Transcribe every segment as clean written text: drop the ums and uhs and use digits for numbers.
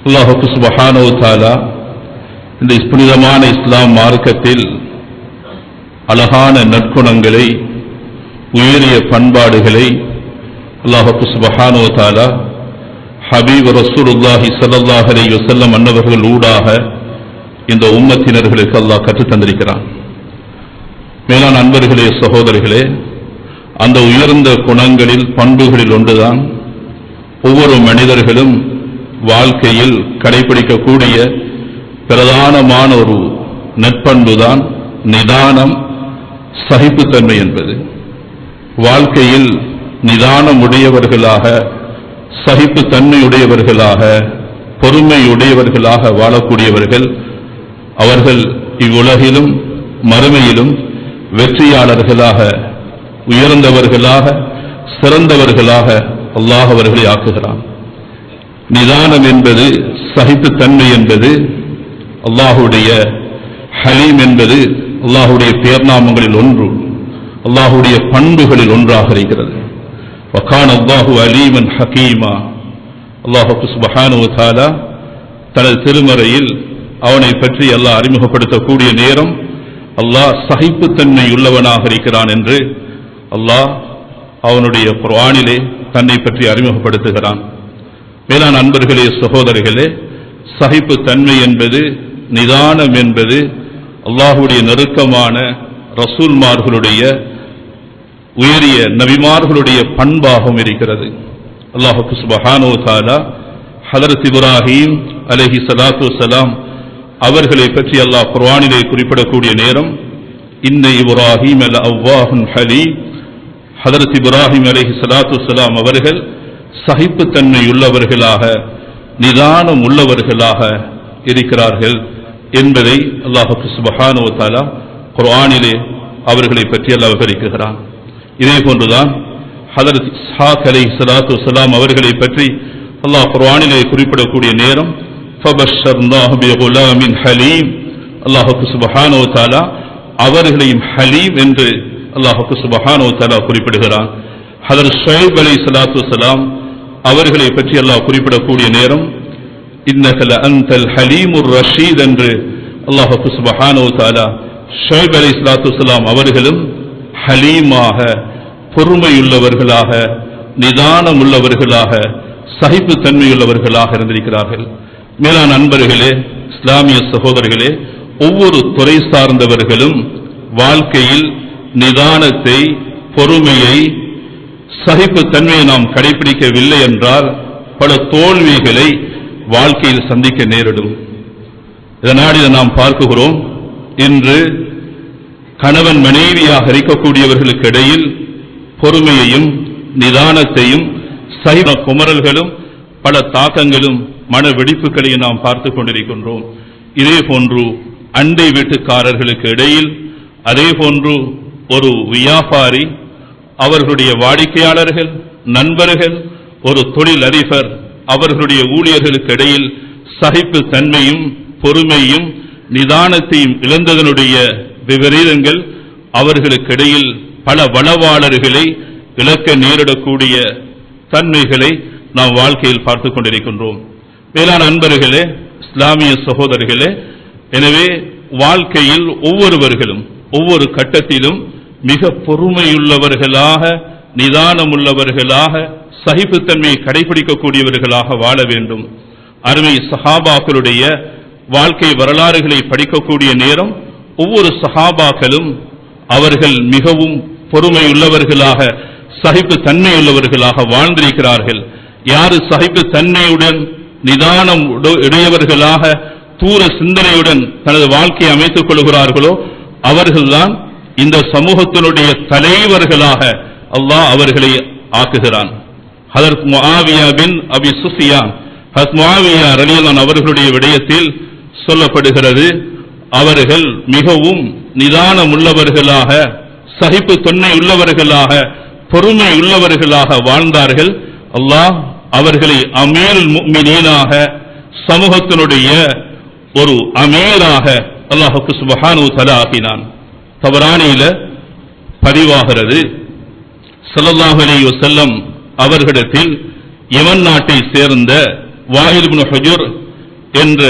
அல்லாஹ் சுப்ஹானஹு வ தஆலா இந்த புனிதமான இஸ்லாம் மார்க்கத்தில் அழகான நற்குணங்களை, உயரிய பண்பாடுகளை அல்லாஹ் சுப்ஹானஹு வ தஆலா ஹபீப் ரசூலுல்லாஹி ஸல்லல்லாஹு அலைஹி வஸல்லம் அன்னவர்கள் ஊடாக இந்த உம்மத்தினர்களுக்கு அல்லாஹ் கற்றுத் தந்திருக்கிறான். மேலான அன்பர்களே, சகோதரர்களே, அந்த உயர்ந்த குணங்களில், பண்புகளில் ஒன்றுதான் ஒவ்வொரு மனிதர்களும் வாழ்க்கையில் கடைபிடிக்கக்கூடிய பிரதானமான ஒரு நற்பண்புதான் நிதானம், சகிப்புத்தன்மை என்பது. வாழ்க்கையில் நிதானம் உடையவர்களாக, சகிப்புத்தன்மையுடையவர்களாக, பொறுமையுடையவர்களாக வாழக்கூடியவர்கள் அவர்கள் இவ்வுலகிலும் மறுமையிலும் வெற்றியாளர்களாக, உயர்ந்தவர்களாக, சிறந்தவர்களாக அல்லாஹ் அவர்களை ஆக்குகிறான். நிதானம் என்பது, சகிப்புத்தன்மை என்பது அல்லாஹுடைய ஹலீம் என்பது அல்லாஹுடைய பேர்நாமங்களில் ஒன்று, அல்லாஹுடைய பண்புகளில் ஒன்றாக இருக்கிறது. வகான அல்லாஹு அலீமன் ஹகீமா. அல்லாஹ் சுப்ஹானஹு வ தஆலா தனது திருமறையில் அவனை பற்றி அல்லாஹ் அறிமுகப்படுத்தக்கூடிய நேரம் அல்லாஹ் சகிப்புத்தன்மை உள்ளவனாக இருக்கிறான் என்று அல்லாஹ் அவனுடைய குர்ஆனிலே தன்னை பற்றி அறிமுகப்படுத்துகிறான். மேலான அன்பர்களே, சகோதரர்களே, சகிப்புத்தன்மை என்பது, நிதானம் என்பது அல்லாஹுடைய நெருக்கமான ரசூல்மார்களுடைய, உயரிய நபிமார்களுடைய பண்பாகவும் இருக்கிறது. அல்லாஹ் சுப்ஹானஹு வ தஆலா ஹஜ்ரத் இப்ராஹீம் அலைஹி ஸலாத்து வஸ்ஸலாம் அவர்களை பற்றி அல்லாஹ் குர்ஆனிலே குறிப்பிடக்கூடிய நேரம் இன்ன இப்ராஹீம் லஅவ்வாஹுன் ஹலீம். ஹஜ்ரத் இப்ராஹீம் அலைஹி ஸலாத்து வஸ்ஸலாம் அவர்கள் சகிப்புத்தன்மை உள்ளவர்களாக, நிதானம் உள்ளவர்களாக இருக்கிறார்கள் என்பதை அல்லாஹ் சுப்ஹானஹு வ தஆலா குர்ஆனிலே அவர்களை பற்றி அல்லாஹ் விவரிக்கிறான். இதே போன்றுதான் ஹஜ்ரத் இஸ்ஹாக் அலைஹிஸ்ஸலாத்து வஸ்ஸலாம் அவர்களை பற்றி அல்லாஹ் குர்ஆனிலே குறிப்பிடக்கூடிய நேரம் ஃபபஷர்னாஹு பிகுலாமின் ஹலீம். அல்லாஹ் சுப்ஹானஹு வ தஆலா அவர்களையும் ஹலீம் என்று அல்லாஹ் சுப்ஹானஹு வ தஆலா குறிப்பிடுகிறான். ஹஜ்ரத் ஷுஐப் அலைஹிஸ்ஸலாத்து வஸ்ஸலாம் அவர்களை பற்றி அல்லாஹ் குறிப்பிடக்கூடிய நேரம் இன்னக லஅன்தல் ஹலீமுர் ரஷீத் என்று அல்லாஹ் சுப்ஹானஹு வ தஆலா ஷுஐப் அலைஹிஸ்ஸலாத்து வஸ்ஸலாம் அவர்களும் ஹலீமாக, பொறுமையுள்ளவர்களாக, நிதானம் உள்ளவர்களாக, சகிப்புத்தன்மையுள்ளவர்களாக இருந்திருக்கிறார்கள். மேலான அன்பர்களே, இஸ்லாமிய சகோதரர்களே, ஒவ்வொரு துறை சார்ந்தவர்களும் வாழ்க்கையில் நிதானத்தை, பொறுமையை, சகிப்புத்தன்மையை நாம் கடைபிடிக்கவில்லை என்றால் பல தோல்விகளை வாழ்க்கையில் சந்திக்க நேரிடும். இதனால் இதை நாம் பார்க்கிறோம். இன்று கணவன் மனைவியாக இருக்கக்கூடியவர்களுக்கு இடையில் பொறுமையையும் நிதானத்தையும் சகித குமரல்களும் பல தாக்கங்களும் மன வெடிப்புகளையும் நாம் பார்த்து கொண்டிருக்கின்றோம். இதே போன்று அண்டை வீட்டுக்காரர்களுக்கு இடையில், அதே போன்று ஒரு வியாபாரி, அவர்களுடைய வாடிக்கையாளர்கள், நண்பர்கள், ஒரு தொழில் அதிபர், அவர்களுடைய ஊழியர்களுக்கு இடையில் சகிப்பு தன்மையும் பொறுமையும் நிதானத்தையும் இழந்ததனுடைய விபரீதங்கள் அவர்களுக்கிடையில் பல வளவாளர்களை இழக்க நேரிடக்கூடிய தன்மைகளை நாம் வாழ்க்கையில் பார்த்துக் கொண்டிருக்கின்றோம். மேலான அன்பர்களே, இஸ்லாமிய சகோதரர்களே, எனவே வாழ்க்கையில் ஒவ்வொருவர்களும் ஒவ்வொரு கட்டத்திலும் மிக பொறுமையுள்ளவர்களாக, நிதானமுள்ளவர்களாக, சகிப்புத்தன்மையை கடைபிடிக்கக்கூடியவர்களாக வாழ வேண்டும். அருமை சஹாபாக்களுடைய வாழ்க்கை வரலாறுகளை படிக்கக்கூடிய நேரம் ஒவ்வொரு சஹாபாக்களும் அவர்கள் மிகவும் பொறுமையுள்ளவர்களாக, சகிப்பு தன்மையுள்ளவர்களாக வாழ்ந்திருக்கிறார்கள். யாரு சகிப்பு தன்மையுடன், நிதானம் உடையவர்களாக, தூர சிந்தனையுடன் தனது வாழ்க்கையை அமைத்துக் கொள்கிறார்களோ அவர்கள்தான் இந்த சமூகத்தினுடைய தலைவர்களாக அல்லாஹ் அவர்களை ஆக்குகிறான். ஹஜ்ரத் முஆவியா பின் அபி சுஃபியான், ஹஜ்ரத் முஆவியா ரலியல்லாஹு அன்ஹு அவர்களுடைய விடயத்தில் சொல்லப்படுகிறது, அவர்கள் மிகவும் நிதானம் உள்ளவர்களாக, சகிப்பு தன்மை உள்ளவர்களாக, பொறுமை உள்ளவர்களாக வாழ்ந்தார்கள். அல்லாஹ் அவர்களை அமீருல் முஃமினீனாக, சமூகத்தினுடைய ஒரு அமீராக அல்லாஹ் சுப்ஹானஹு வ தஆலா ஆக்கினான். தபரானியில பதிவாகிறது, ஸல்லல்லாஹு அலைஹி வஸல்லம் அவர்களிடத்தில் யமன் நாட்டை சேர்ந்த வாயில் இப்னு ஹுஜர் என்ற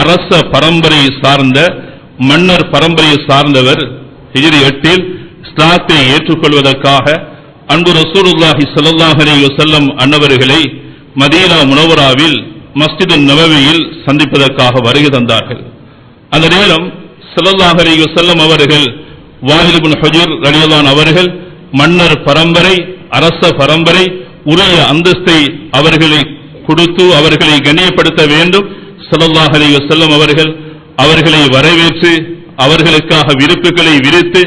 அரச பரம்பரையை சார்ந்த மன்னர் பரம்பரையை சார்ந்தவர் ஹிஜ்ரி 8 இஸ்லாத்தை ஏற்றுக்கொள்வதற்காக அன்பு ரசூலுல்லாஹி ஸல்லல்லாஹு அலைஹி வஸல்லம் அன்னவர்களை மதீனா முனவராவில் மஸ்ஜிது நபவியில் சந்திப்பதற்காக வருகை தந்தார்கள். அந்த நேரம் ஸல்லல்லாஹு அலைஹி வஸல்லம் அவர்கள் வாஹில் இப்னு ஹுஜர் ரலியல்லாஹு அன்ஹு அவர்கள் மன்னர் பரம்பரை அரச பரம்பரை உரிய அந்தஸ்தை அவர்களை கொடுத்து அவர்களை கண்ணியப்படுத்த வேண்டும். ஸல்லல்லாஹு அலைஹி வஸல்லம் அவர்களை வரவேற்று அவர்களுக்காக விருப்புகளை விரித்து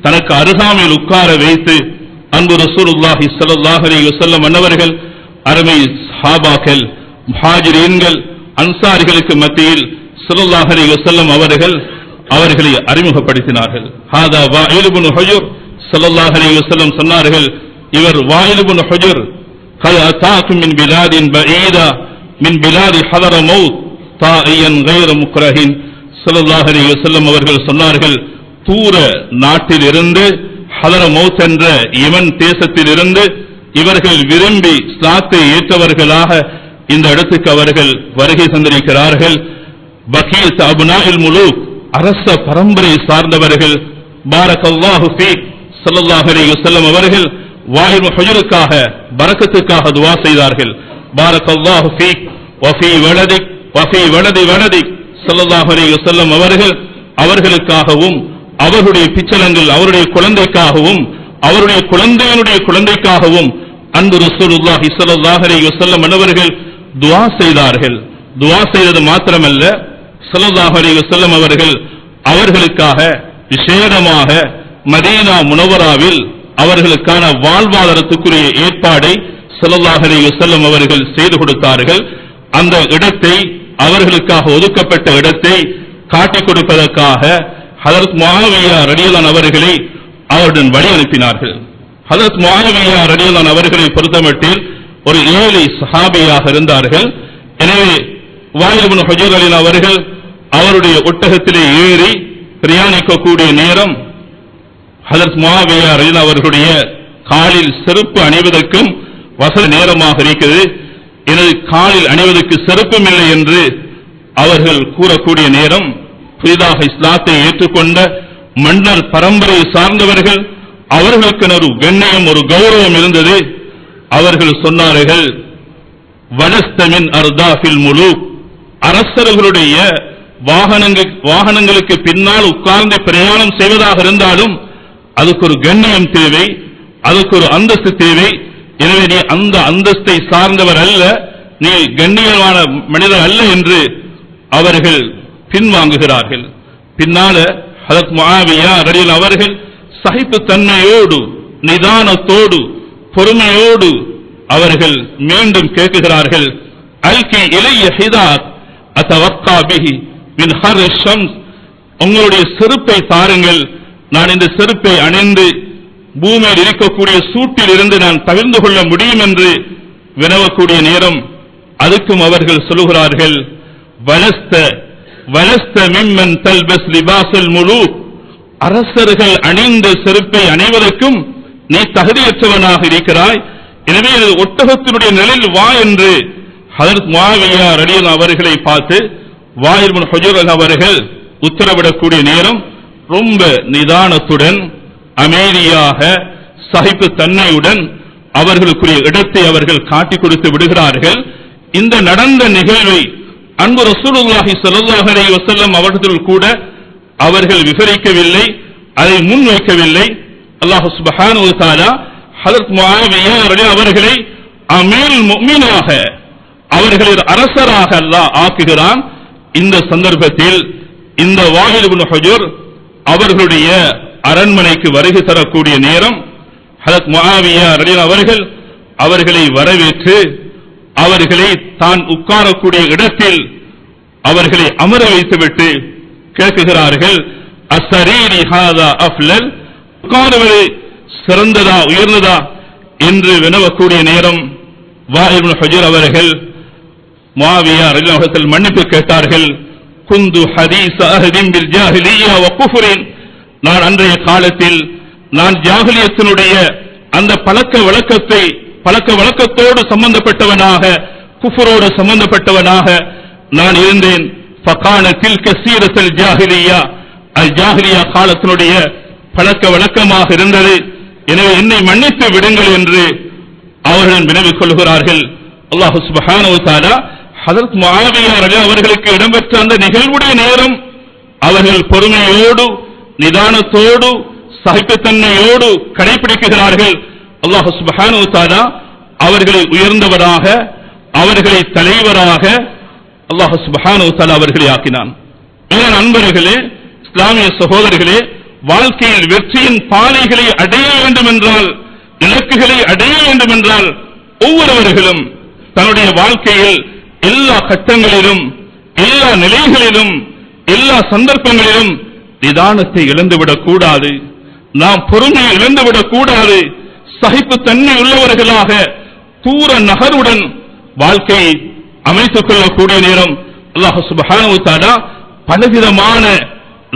தனக்கு அருகாமையில் உட்கார வைத்து அன்பு ரசூலுல்லாஹி ஸல்லல்லாஹு அலைஹி வஸல்லம் அன்னவர்கள் அருமை சஹாபாக்கள் முஹாஜிரீன்கள் அன்சாரிகளுக்கு மத்தியில் ஸல்லல்லாஹு அலைஹி வஸல்லம் அவர்களை அறிமுகப்படுத்தினார்கள். ஹாதா வாயில் இப்னு ஹுஜர் ஸல்லல்லாஹு அலைஹி வஸல்லம் சொன்னார்கள், இவர் வாயில் இப்னு ஹுஜர் கத் அதாக்கும் மின் பிலாதின் பஈதா மின் பிலாதி ஹதரமௌத் தாயியன் கைர முக்ரஹின். ஸல்லல்லாஹு அலைஹி வஸல்லம் அவர்கள் சொன்னார்கள், தூர நாட்டிலிருந்து ஹதரமௌத் என்ற யமன் தேசத்திலிருந்து இவர்கள் விரும்பி இஸ்லாத்தை ஏற்றவர்களாக இந்த இடத்துக்கு அவர்கள் வருகை தந்திருக்கிறார்கள். பகீத் அப்னாஇல் முலூக் அரச பரம்பரை சார்ந்தவர்கள். பாரக்கல்லாஹு ஃபீக். ஸல்லல்லாஹு அலைஹி வஸல்லம் அவர்கள் வாஹில் இப்னு ஹுஜருக்காக பரக்கத்துக்காக துஆ செய்தார்கள். பாரக்கல்லாஹு ஃபீக் வ ஃபீ வலதிக் வ ஃபீ வலதி வலதிக். ஸல்லல்லாஹு அலைஹி வஸல்லம் அவர்களுக்காகவும் அவருடைய பிச்சலங்கள் அவருடைய குழந்தைக்காகவும் அவருடைய குழந்தையினுடைய குழந்தைக்காகவும் அன்பு ரசூலுல்லாஹி ஸல்லல்லாஹு அலைஹி வஸல்லம் அவர்கள் துஆ செய்தார்கள். துஆ செய்தது மாத்திரமல்ல, ஸல்லல்லாஹு அலைஹி வஸல்லம் அவர்களுக்காக விசேடமாக மதீனா முனவராவில் அவர்களுக்கான வாழ்வாதாரத்துக்குரிய ஏற்பாடை ஸல்லல்லாஹு அலைஹி வஸல்லம் அவர்கள் செய்து கொடுத்தார்கள். அந்த இடத்தை அவர்களுக்காக ஒதுக்கப்பட்ட இடத்தை காட்டிக் கொடுப்பதற்காக ஹஜ்ரத் முஆவியா ரலியல்லாஹு அன்ஹு அவர்களை அவருடன் வழி அனுப்பினார்கள். ஹஜ்ரத் முஆவியா ரலியல்லாஹு அன்ஹு அவர்களை பொறுத்தமட்டில் ஒரு ஏழை சஹாபியாக இருந்தார்கள். எனவே வாயில் இப்னு ஹுஜர் ரலியல்லாஹு அவர்கள் அவருடைய ஒட்டகத்திலே ஏறி பிரயாணிக்கக்கூடிய நேரம் ஹஜ்ரத் முஆவியா ரலியல்லாஹு அவர்களுடைய காலில் செருப்பு அணிவதற்கும் வசதி நேரமாக இருக்கிறது, எனது காலில் அணிவதற்கு செருப்பும் இல்லை என்று அவர்கள் கூறக்கூடிய நேரம், புதிதாக இஸ்லாத்தை ஏற்றுக்கொண்ட மன்னர் பரம்பரை சார்ந்தவர்கள் அவர்களுக்கு ஒரு கண்ணியம் ஒரு கௌரவம் இருந்தது. அவர்கள் சொன்னார்கள், வலஸ்த மின் அர்தாஃபில் முலூக், அரசர்களுடைய வாகனங்களுக்கு பின்னால் உட்கார்ந்து பிரயாணம் செய்வதாக இருந்தாலும் அதுக்கு ஒரு கண்ணியம் தேவை, அதுக்கு ஒரு அந்தஸ்து தேவை. எனவே நீ அந்த அந்தஸ்தை சார்ந்தவர் அல்ல, நீ கண்ணியமான மனிதர் அல்ல என்று அவர்கள் பின்வாங்குகிறார்கள். பின்னால ஹஜ்ரத் முஆவியா ரலியல்லாஹு அவர்கள் சகிப்புத்தன்மையோடு நிதானத்தோடு பொறுமையோடு அவர்கள் மீண்டும் கேட்கிறார்கள், அல்கி இலைய ஹிதாத் அத்தவக்கா பிஹி மின் ஹர் ஷம்ஸ், உங்களுடைய செருப்பை தாருங்கள், நான் இந்த செருப்பை அணிந்து பூமியில் இருக்கக்கூடிய சூட்டில் இருந்து நான் தவிர்ந்து கொள்ள முடியும் என்று வினவக்கூடிய நேரம் அதுக்கும் அவர்கள் சொல்லுகிறார்கள், வலஸ்த மிம்மன் தல்பஸ் லிபாஸல் முலூக், அரசர்கள் அணிந்த செருப்பை அணிவதற்கும் நீ தகுதியற்றவனாக இருக்கிறாய், எனவே ஒட்டகத்தினுடைய நிலையில் வா என்று ஹஜ்ரத் முஆவியா ரலியல்லாஹு அவர்களை பார்த்து வாயில் இப்னு ஹுஜர் அவர்கள் உத்தரவிடக்கூடிய நேரம் ரொம்ப நிதானத்துடன் அமைதியாக சகிப்புத்தன்மையுடன் அவர்களுக்குரிய இடத்தை அவர்கள் காட்டிக் கொடுத்து விடுகிறார்கள். இந்த நடந்த நிகழ்வை அன்பு ரசூலுல்லாஹி ஸல்லல்லாஹு அலைஹி வஸல்லம் அவர்கள் கூட அவர்கள் விவரிக்கவில்லை, அதை முன்வைக்கவில்லை. அல்லாஹ் சுப்ஹானஹு வ தஆலா ஹஜ்ரத் முஆவியா ரலியல்லாஹு அவர்களை அமீருல் முஃமினாக அவர்களின் அரசராக அல்லாஹ் ஆக்குகிறான். இந்த சந்தர்ப்பத்தில் இந்த வாஹில் இப்னு ஹுஜர் அவர்களுடைய அரண்மனைக்கு வருகை தரக்கூடிய நேரம் ஹஜ்ரத் முஆவியா ரலியல்லாஹு அவர்கள் அவர்களை வரவேற்று அவர்களை தான் உட்காரக்கூடிய இடத்தில் அவர்களை அமர வைத்துவிட்டு கேட்கிறார்கள், அஸ்ஸரீரி ஹாதா அஃலல், உட்காருவது சிறந்ததா உயர்ந்ததா என்று வினவக்கூடிய நேரம் வாஹில் இப்னு ஹுஜர் அவர்கள் முஆவியா ரலியல்லாஹு அன்ஹு மன்னிப்பு கேட்டார்கள். குந்து ஹதீஸ அஹ்தின் பில் ஜாஹிலிய்யா வ குஃப்ரின், நான் அன்றைய காலத்தில் நான் ஜாஹிலியத்தினுடைய அந்த பழக்க வழக்கத்தோடு சம்பந்தப்பட்டவனாக குஃப்ரோடு சம்பந்தப்பட்டவனாக நான் இருந்தேன். ஃபகானத்தில் கஸீரத்துல் ஜாஹிலியா, அல் ஜாஹிலியா காலத்தினுடைய பழக்க வழக்கமாக இருந்தது. எனவே என்னை மன்னித்து விடுங்கள் என்று அவர்கள் வினவிக் கொள்கிறார்கள். அல்லாஹ் சுப்ஹானஹு வ தஆலா ஹஜ்ரத் முஆவியா ரலியல்லாஹு அவர்களுக்கு இடம்பெற்ற அந்த நிகழ்வுடைய நேரம் அவர்கள் பொறுமையோடு நிதானத்தோடு சகிப்புத்தன்மையோடு கடைபிடிக்கிறார்கள். அல்லாஹ் சுப்ஹானஹு வ தஆலா அவர்களை உயர்ந்தவராக, அவர்களை தலைவராக அல்லாஹ் சுப்ஹானஹு வ தஆலா அவர்களை ஆக்கினான். நண்பர்களே, இஸ்லாமிய சகோதரர்களே, வாழ்க்கையில் வெற்றியின் பாதைகளை அடைய வேண்டும் என்றால், இலக்குகளை அடைய வேண்டும் என்றால், ஒவ்வொருவர்களும் தன்னுடைய வாழ்க்கையில் எல்லா கட்டங்களிலும், எல்லா நிலைகளிலும், எல்லா சந்தர்ப்பங்களிலும் நிதானத்தை இழந்துவிடக் கூடாது. நாம் பொறுமையை இழந்துவிடக் கூடாது. சகிப்புத்தன்மை உள்ளவர்களாக தூர நகருடன் வாழ்க்கையை அமைத்துக் கொள்ளக்கூடிய நேரம் அல்லாஹ் சுப்ஹானஹு வ தஆலா பலவிதமான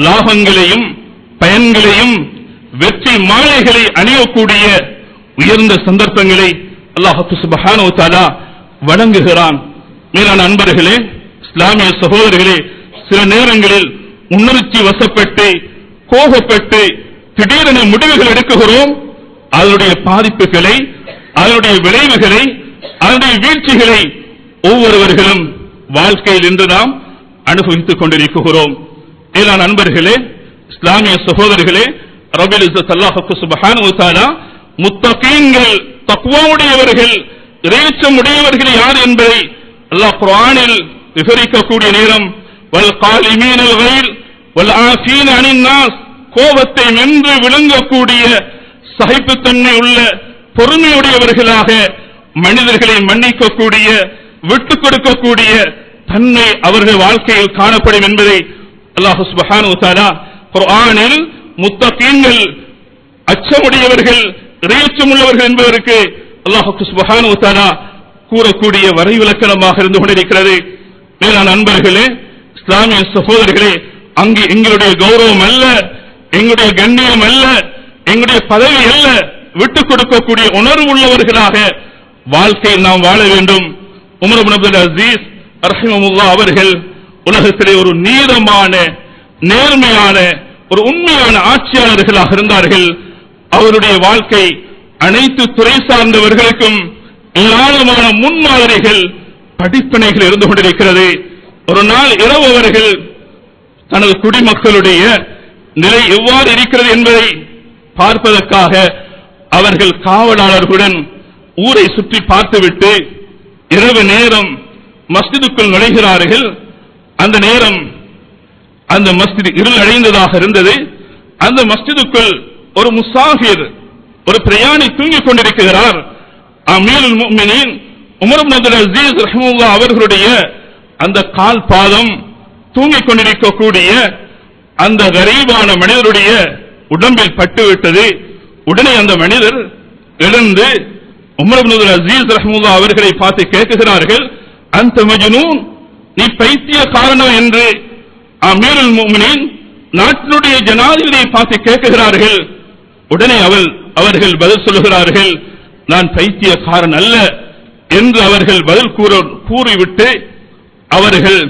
லாபங்களையும் பயன்களையும் வெற்றி மாலைகளை அணியக்கூடிய உயர்ந்த சந்தர்ப்பங்களை அல்லாஹ் சுப்ஹானஹு வ தஆலா வழங்குகிறான். மேலான அன்பர்களே, இஸ்லாமிய சகோதரர்களே, சில நேரங்களில் உணர்ச்சி வசப்பட்டு கோபப்பட்டு திடீரென முடிவுகள் எடுக்குகிறோம். அதனுடைய பாதிப்புகளை, அதனுடைய விளைவுகளை, அதனுடைய வீழ்ச்சிகளை ஒவ்வொருவர்களும் வாழ்க்கையில் இன்று நாம் அனுபவித்துக் கொண்டிருக்கிறோம். மேலான நண்பர்களே, இஸ்லாமிய சகோதரர்களே, ரப்பில் இஸ்ஸத் அல்லாஹ் சுப்ஹானஹு வ தஆலா முத்தகீன்கள், தக்வாவுடையவர்கள், இறையச்சம் உடையவர்கள் யார் என்பதை அல்லாஹ் குர்ஆனில் விவரிக்கக்கூடிய நேரம் வல் காலிமீனல் கைல் வல் ஆஃபீன அனின் நாஸ், கோபத்தை வென்று விளங்கக்கூடிய சகிப்புத்தன்மை உள்ள பொறுமையுடையவர்களாக மனிதர்களை மன்னிக்கக்கூடிய, விட்டுக் கொடுக்கக்கூடிய தன்மை அவர்கள் வாழ்க்கையில் காணப்படும் என்பதை அல்லாஹ் சுப்ஹானஹு வ தஆலா குர்ஆனில் முத்தகீன்கள், அச்சமுடையவர்கள், இறையச்சம் உள்ளவர்கள் என்பதற்கு அல்லாஹ் சுப்ஹானஹு வ தஆலா கூறக்கூடிய வரைவிலக்கணமாக இருந்து கொண்டிருக்கிறது. மேலான நண்பர்களே, இஸ்லாமிய சகோதரர்களே, அங்கு எங்களுடைய கௌரவம் அல்ல, எங்களுடைய கண்ணியம் அல்ல, எங்களுடைய பதவி அல்ல, விட்டுக் கொடுக்கக்கூடிய உணர்வு உள்ளவர்களாக வாழ்க்கையில் நாம் வாழ வேண்டும். உமர் இப்னு அப்துல் அசீஸ் ரஹிமஹுல்லாஹ் அவர்கள் உலகத்திலே ஒரு நீதமான, நேர்மையான, ஒரு உண்மையான ஆட்சியாளர்களாக இருந்தார்கள். அவருடைய வாழ்க்கை அனைத்து துறை சார்ந்தவர்களுக்கும் ஏராளமான முன்மாதிரிகள், படிப்பினைகள் இருந்து கொண்டிருக்கிறது. ஒரு நாள் இரவு அவர்கள் தனது குடிமக்களுடைய நிலை எவ்வாறு இருக்கிறது என்பதை பார்ப்பதற்காக அவர்கள் காவலாளர்களுடன் ஊரை சுற்றி பார்த்துவிட்டு இரவு நேரம் மஸ்ஜிதுக்குள் நுழைகிறார்கள். அந்த நேரம் அந்த மஸ்ஜித் இருள் அடைந்ததாக இருந்தது. அந்த மஸ்ஜிதுக்குள் ஒரு முசாஃபிர், ஒரு பிரயாணி தூங்கிக் கொண்டிருக்கிறார். அமீருல் முஃமினீன் உமர் இப்னு அப்துல் அசீஸ் ரஹ்மத்துல்லாஹி அவர்களுடைய அந்த கால் பாதம் தூங்கிக் கொண்டிருக்கக்கூடிய அந்த கரீபான மனிதருடைய உடம்பில் பட்டுவிட்டது. உடனே அந்த மனிதர் எழுந்து உமர் இப்னு அப்துல் அசீஸ் ரஹ்மத்துல்லாஹி அவர்களை பார்த்து கேட்கிறார்கள், அந்த மஜ்னூன், நீ பைத்தியக்காரனா என்று அமீருல் முஃமினீன் நாட்டினுடைய ஜனாதிபதியை பார்த்து கேட்கிறார்கள். உடனே அவர்கள் பதில் சொல்லுகிறார்கள், நான் பைத்தியக்காரன் அல்ல என்று அவர்கள் பதில் கூறிவிட்டு அவர்கள்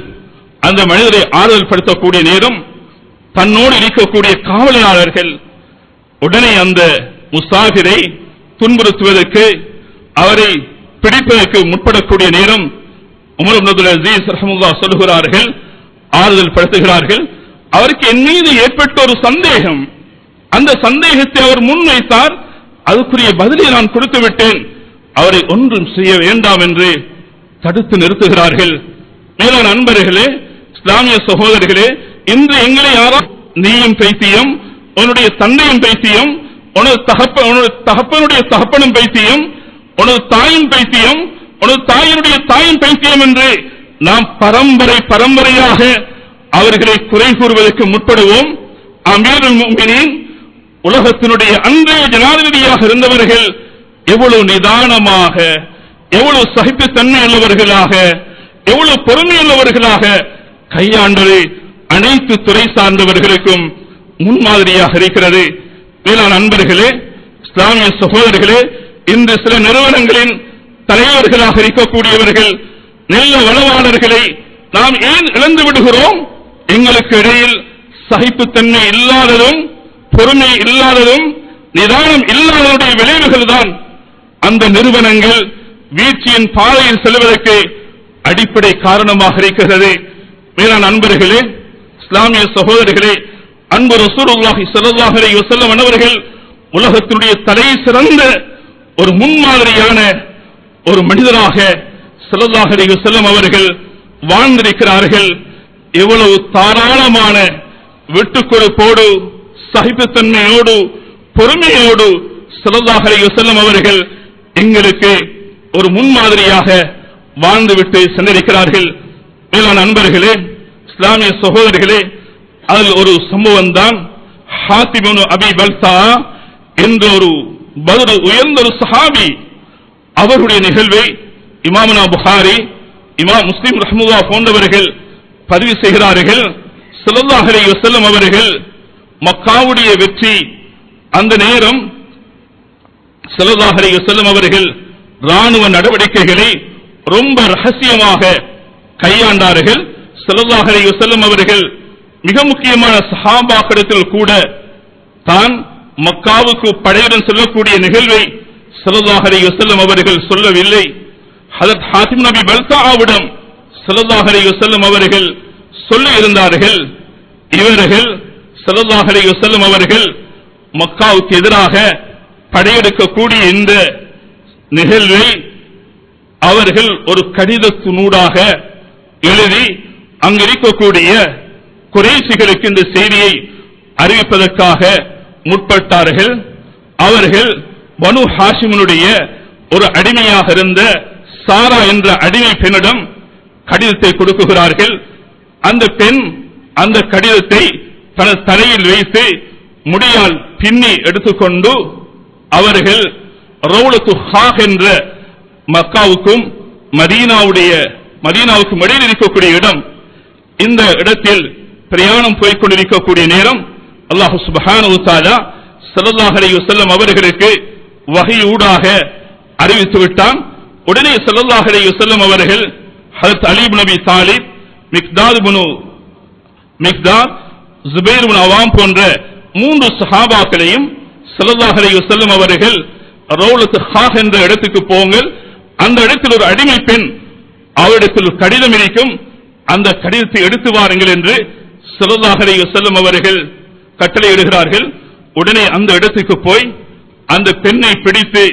அந்த மனிதரை ஆறுதல் படுத்தக்கூடிய நேரம் தன்னோடு இருக்கக்கூடிய காவலாளர்கள் உடனே அந்த முசாஃபிரை துன்புறுத்துவதற்கு, அவரை பிடிப்பதற்கு முற்படக்கூடிய நேரம் உமர் இப்னு அப்துல் அசீஸ் ரஹ்மத்துல்லாஹி சொல்லுகிறார்கள், ஆறுதல் படுத்துகிறார்கள். அவருக்கு என் மீது ஏற்பட்ட ஒரு சந்தேகம், அந்த சந்தேகத்தை அவர் முன்வைத்தார். அதுக்குரிய பதிலை நான் கொடுத்து விட்டேன், அவரை ஒன்றும் செய்ய வேண்டாம் என்று தடுத்து நிறுத்துகிறார்கள். மேலான நண்பர்களே, இஸ்லாமிய சகோதரர்களே, இன்று எங்களை யாரோ நீயும் பைத்தியம், உன்னுடைய தந்தையும் பைத்தியம், உனது தகப்பனுடைய தகப்பனும் பைத்தியம், உனது தாயும் பைத்தியம், உனது தாயினுடைய தாயும் பைத்தியம் என்று நாம் பரம்பரையாக அவர்களை குறை கூறுவதற்கு முற்படுவோம். அமீருல் முஃமினீன் உலகத்தினுடைய அன்றைய ஜனாதிபதியாக இருந்தவர்கள் எவ்வளவு நிதானமாக, எவ்வளவு சகிப்புத்தன்மை உள்ளவர்களாக, எவ்வளவு பொறுமையுள்ளவர்களாக கையாண்டது அனைத்து துறை சார்ந்தவர்களுக்கும் முன்மாதிரியாக இருக்கிறது. மேலான நண்பர்களே, இஸ்லாமிய சகோதரர்களே, இன்று சில நிறுவனங்களின் தலைவர்களாக இருக்கக்கூடியவர்கள் நல்ல வளவாளர்களை நாம் ஏன் இழந்து விடுகிறோம்? எங்களுக்கு இடையில் சகிப்புத்தன்மை இல்லாததும் பொறுமை இல்லாததும் நிதானம் இல்லாததுடைய விளைவுகள் தான் அந்த நிறுவனங்கள் வீழ்ச்சியின் பாதையில் செல்வதற்கு அடிப்படை காரணமாக இருக்கிறது. மேலான அன்பர்களே, இஸ்லாமிய சகோதரர்களே, அன்பு ரசூலுல்லாஹி ஸல்லல்லாஹு அலைஹி வஸல்லம் அவர்கள் உலகத்தினுடைய தலை சிறந்த ஒரு முன்மாதிரியான ஒரு மனிதராக ஸல்லல்லாஹு அலைஹி வஸல்லம் அவர்கள் வாழ்ந்திருக்கிறார்கள். எவ்வளவு தாராளமான விட்டுக்கொடுப்போடு சகிப்புத்தன்மையோடு பொறுமையோடு ஸல்லல்லாஹு அலைஹி வஸல்லம் அவர்கள் எங்களுக்கு ஒரு முன்மாதிரியாக வாழ்ந்துவிட்டு சென்றிருக்கிறார்கள். மேலான அன்பர்களே, இஸ்லாமிய சகோதரர்களே, அதில் ஒரு சம்பவம் தான் ஹாத்திம் இப்னு அபி பல்தா என்ற ஒரு உயர்ந்த ஒரு சஹாபி. அவருடைய நிகழ்வை இமாமுனா புகாரி, இமாம் முஸ்லிம் ரஹ்மத்துல்லாஹி போன்றவர்கள் பதிவு செய்கிறார்கள். ஸல்லல்லாஹு அலைஹி வஸல்லம் அவர்கள் மக்காவுடைய வெற்றி அந்த நேரம் ஸல்லல்லாஹு அலைஹி வஸல்லம் அவர்கள் ராணுவ நடவடிக்கைகளை ரொம்ப ரகசியமாக கையாண்டார்கள். ஸல்லல்லாஹு அலைஹி வஸல்லம் அவர்கள் மிக முக்கியமான சஹாபாக்களிடத்தில் கூட தான் மக்காவுக்கு படையுடன் செல்லக்கூடிய நிகழ்வை ஸல்லல்லாஹு அலைஹி வஸல்லம் அவர்கள் சொல்லவில்லை. ஹஜ்ரத் ஹாத்திம் நபி பல்தாவிடம் ஸல்லல்லாஹு அலைஹி வஸல்லம் அவர்கள் சொல்ல இருந்தார்கள். இவர்கள் ஸல்லல்லாஹு அலைஹி வஸல்லம் அவர்கள் மக்காவுக்கு எதிராக படையெடுக்கக்கூடிய இந்த நிகழ்வை அவர்கள் ஒரு கடிதத்தினூடாக எழுதி அங்கிருக்கக்கூடிய குறைஷிகளுக்கு இந்த செய்தியை அறிவிப்பதற்காக முற்பட்டார்கள். அவர்கள் பனு ஹாஷிமுடைய ஒரு அடிமையாக இருந்த சாரா என்ற அடிமை பெண்ணிடம் கடிதத்தை கொடுக்குகிறார்கள். அந்த பெண் அந்த கடிதத்தை தனது தலையில் வைத்து முடியால் பின்னி எடுத்துக்கொண்டு அவர்கள் ரவுலத்து ஹாக் என்ற மக்காவுக்கும் மதீனாவுக்கும் இடையில் இருக்கக்கூடிய இடம், இந்த இடத்தில் பிரயாணம் போய்கொண்டிருக்கக்கூடிய நேரம் அல்லாஹ் சுப்ஹானஹு வ தஆலா ஸல்லல்லாஹு அலைஹி வஸல்லம் அவர்களுக்கு வஹி ஊடாக அறிவித்து விட்டான். உடனே ஸல்லல்லாஹு அலைஹி வஸல்லம் அவர்கள் ஹஜ்ரத் அலி இப்னு அபி தாலிப், மிக்தாத், ஜுபைர் இப்னு அவாம் போன்ற 3 சஹாபாக்களையும் ஸல்லல்லாஹு அலைஹி வஸல்லம் அவர்கள் ரவுலத்து ஹாக் என்ற இடத்துக்கு போங்கள், அந்த இடத்தில் ஒரு அடிமை பெண், அவரிடத்தில் கடிதம் இருக்கும், அந்த கடிதத்தை எடுத்து வாருங்கள் என்று ஸல்லல்லாஹு அலைஹி வஸல்லம் அவர்கள் கட்டளையிடுகிறார்கள். உடனே அந்த இடத்துக்கு போய் அந்த பெண்ணை பிடித்து